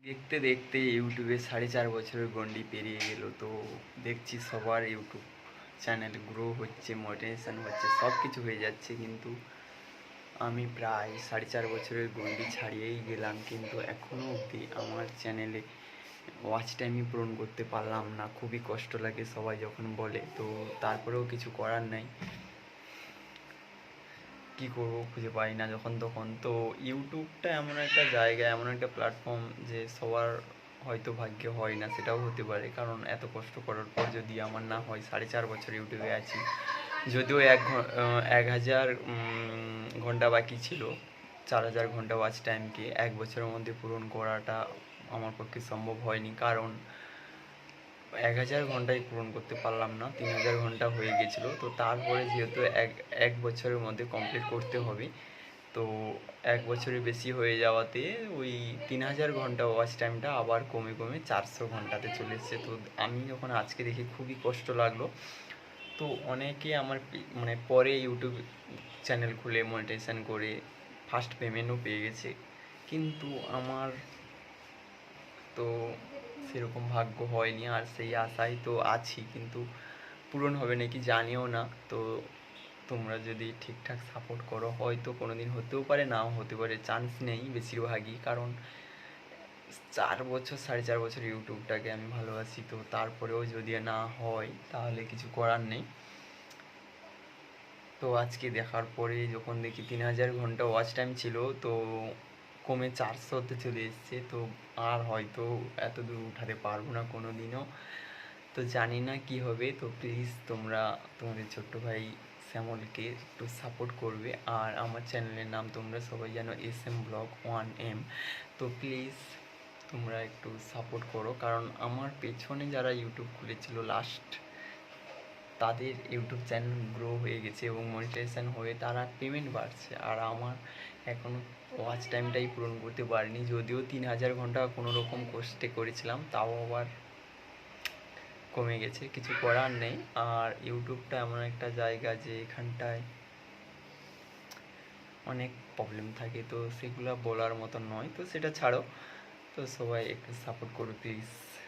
দেখতে দেখতে ইউটিউবে 4.5 বছরের গণ্ডি পেরিয়ে গেল। তো দেখছি সবার ইউটিউব চ্যানেল গ্রো হচ্ছে, মোটিভেশন হচ্ছে, সব কিছু হয়ে যাচ্ছে, কিন্তু আমি প্রায় 4.5 বছরের গণ্ডি ছাড়িয়েই গেলাম, কিন্তু এখনও অবধি আমার চ্যানেলে ওয়াচ টাইমই পূরণ করতে পারলাম না। খুবই কষ্ট লাগে সবাই যখন বলে, তো তারপরেও কিছু করার নাই। কী করবো, খুঁজে পাই না যখন তখন। তো ইউটিউবটা এমন একটা জায়গা, এমন একটা প্ল্যাটফর্ম যে সবার হয়তো ভাগ্যে হয় না, সেটাও হতে পারে। কারণ এত কষ্ট করার পর যদি আমার না হয়, 4.5 বছর ইউটিউবে আছি, যদিও 1,000 ঘন্টা বাকি ছিল 4,000 ঘন্টা ওয়াচ টাইমকে 1 বছরের মধ্যে পূরণ করাটা আমার পক্ষে সম্ভব হয়নি। কারণ 1,000 ঘন্টাই পূরণ করতে পারলাম না, 3,000 ঘন্টা হয়ে গেছিলো। তো তারপরে যেহেতু এক বছরের মধ্যে কমপ্লিট করতে হবে, তো 1 বছরের বেশি হয়ে যাওয়াতে ওই 3,000 ঘন্টা ওয়াচ টাইমটা আবার কমে কমে 400 ঘন্টাতে চলে এসছে। তো আমি যখন আজকে দেখি খুবই কষ্ট লাগলো। তো অনেকে আমার মানে পরে ইউটিউব চ্যানেল খুলে মনিটাইজেশন করে ফার্স্ট পেমেন্টও পেয়ে গেছে, কিন্তু আমার তো সেরকম ভাগ্য হয়নি। আর সেই আশায় তো আছি, কিন্তু পূরণ হবে নাকি জানিও না। তো তোমরা যদি ঠিকঠাক সাপোর্ট করো, হয়তো কোনো দিন হতেও পারে, নাও হতে পারে, চান্স নেই বেশিরভাগই। কারণ 4 বছর 4.5 বছর ইউটিউবটাকে আমি ভালোবাসি, তো তারপরেও যদি না হয় তাহলে কিছু করার নেই। তো আজকে দেখার পরে যখন দেখি 3,000 ঘন্টা ওয়াচ টাইম ছিল, তো কমে 400তে চলে এসছে, তো আর হয়তো এত দূর উঠাতে পারবো না কোনো দিনও। তো জানি না কি হবে। তো প্লিজ তোমরা তোমাদের ছোট্ট ভাই শ্যামলকে একটু সাপোর্ট করবে। আর আমার চ্যানেলের নাম তোমরা সবাই জানো, SM ব্লগ 1M। তো প্লিজ তোমরা একটু সাপোর্ট করো, কারণ আমার পেছনে যারা ইউটিউব খুলেছিল লাস্ট, তাদের ইউটিউব চ্যানেল গ্রো হয়ে গেছে এবং মনিটাইজেশন হয়ে তারা পেমেন্ট বাড়ছে, আর আমার এখনও ওয়াচ টাইমটাই পূরণ করতে পারিনি। যদিও 3,000 ঘন্টা কোনো রকম কষ্টে করেছিলাম, তাও আবার কমে গেছে, কিছু করার নেই। আর ইউটিউবটা এমন একটা জায়গা যে এখানটায় অনেক প্রবলেম থাকে, তো সেগুলো বলার মতো নয়, তো সেটা ছাড়ো। তো সবাই একটু সাপোর্ট করো প্লিজ।